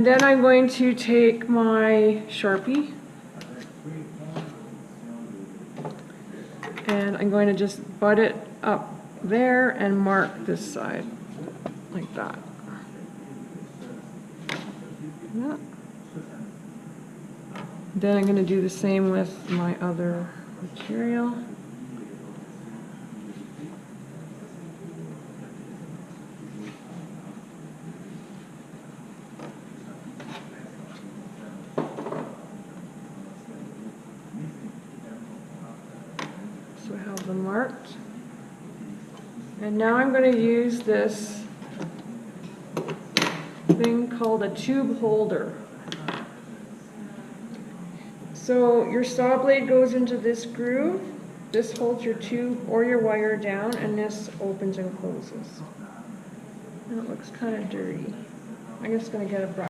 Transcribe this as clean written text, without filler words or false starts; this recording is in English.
Then I'm going to take my Sharpie and I'm going to just butt it up there and mark this side like that. Then I'm going to do the same with my other material. So I have them marked. And now I'm going to use this thing called a tube holder. So your saw blade goes into this groove, this holds your tube or your wire down, and this opens and closes. And it looks kind of dirty. I'm just going to get a brush.